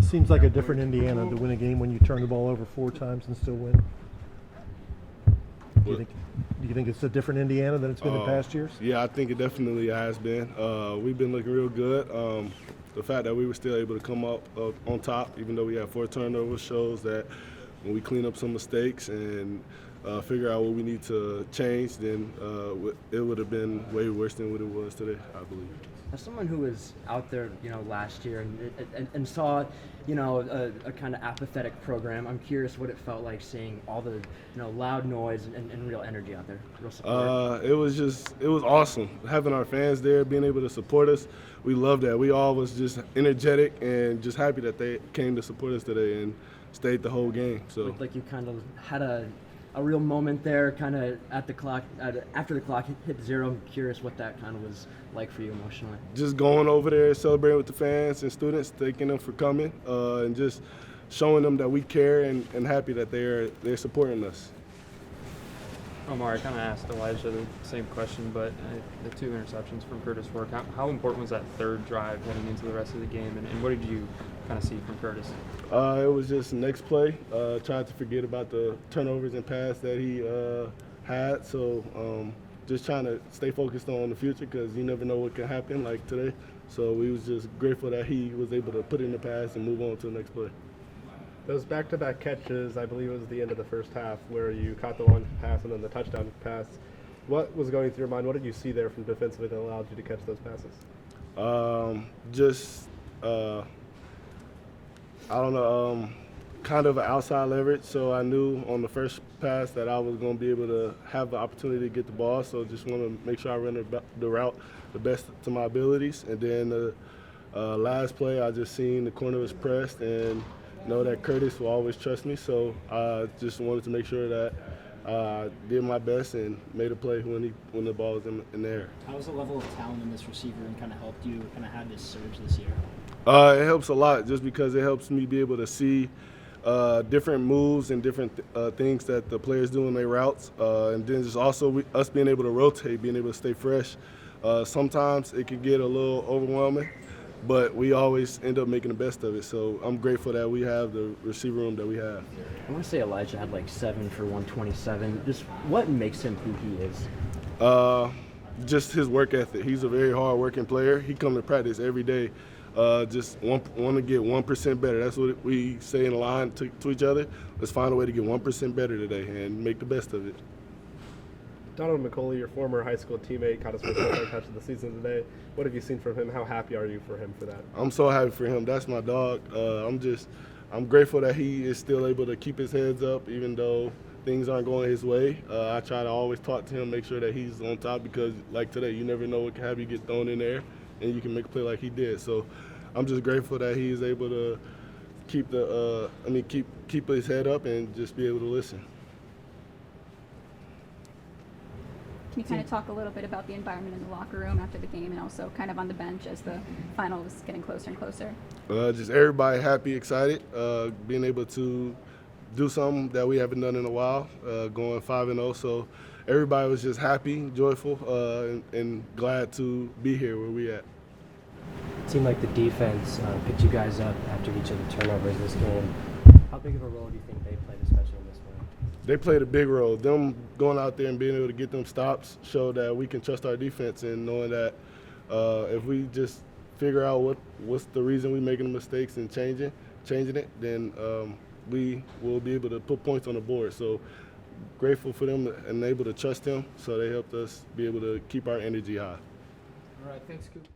Seems like a different Indiana to win a game when you turn the ball over 4 times and still win. Do you think it's a different Indiana than it's been in past years? Yeah, I think it definitely has been. We've been looking real good. The fact that we were still able to come up on top, even though we had 4 turnovers, shows that when we clean up some mistakes and figure out what we need to change, then it would have been way worse than what it was today, I believe. As someone who was out there, last year and saw, a kind of apathetic program, I'm curious what it felt like seeing all the, loud noise and real energy out there, real support. It was awesome having our fans there, being able to support us. We loved that. We all was just energetic and just happy that they came to support us today and stayed the whole game. So looked like you kind of had a real moment there, kind of at the clock, after the clock hit 0. I'm curious what that kind of was like for you emotionally. Just going over there, celebrating with the fans and students, thanking them for coming, and just showing them that we care and happy that they're supporting us. Omar, I kind of asked Elijah the same question, but the 2 interceptions from Curtis Work, how important was that 3rd drive heading into the rest of the game, and what did you kind of see from Curtis? It was just next play. Tried to forget about the turnovers and pass that he had. So just trying to stay focused on the future because you never know what can happen like today. So we was just grateful that he was able to put in the pass and move on to the next play. Those back-to-back catches, I believe it was the end of the first half, where you caught the long pass and then the touchdown pass. What was going through your mind? What did you see there from defensively that allowed you to catch those passes? I don't know, kind of an outside leverage. So I knew on the first pass that I was going to be able to have the opportunity to get the ball. So just want to make sure I run the route the best to my abilities. And then the last play, I just seen the corner was pressed and know that Curtis will always trust me. So I just wanted to make sure that I did my best and made a play when the ball was in the air. How has the level of talent in this receiver and kind of helped you kind of have this surge this year? It helps a lot just because it helps me be able to see different moves and different things that the players do in their routes. And then just also us being able to rotate, being able to stay fresh. Sometimes it can get a little overwhelming, but we always end up making the best of it. So I'm grateful that we have the receiver room that we have. I want to say Elijah had like 7 for 127. Just what makes him who he is? Just his work ethic. He's a very hard-working player. He comes to practice every day. Just want to get 1% better. That's what we say in the line to each other. Let's find a way to get 1% better today and make the best of it. Donald McCauley, your former high school teammate, caught his first touch of the season today. What have you seen from him? How happy are you for him for that? I'm so happy for him. That's my dog. I'm grateful that he is still able to keep his heads up even though things aren't going his way. I try to always talk to him, make sure that he's on top because like today, you never know what can have you get thrown in there and you can make a play like he did. So I'm just grateful that he is able to keep keep his head up and just be able to listen. Can you kind of talk a little bit about the environment in the locker room after the game and also kind of on the bench as the final was getting closer and closer? Just everybody happy, excited, being able to do something that we haven't done in a while, going 5-0. So everybody was just happy, joyful, and glad to be here where we at. It seemed like the defense picked you guys up after each of the turnovers this game. How big of a role do you think they played, especially in this one? They played a big role. Them going out there and being able to get them stops showed that we can trust our defense and knowing that if we just figure out what's the reason we're making the mistakes and changing it, then we will be able to put points on the board. So grateful for them and able to trust them, so they helped us be able to keep our energy high. All right, thanks, Coop.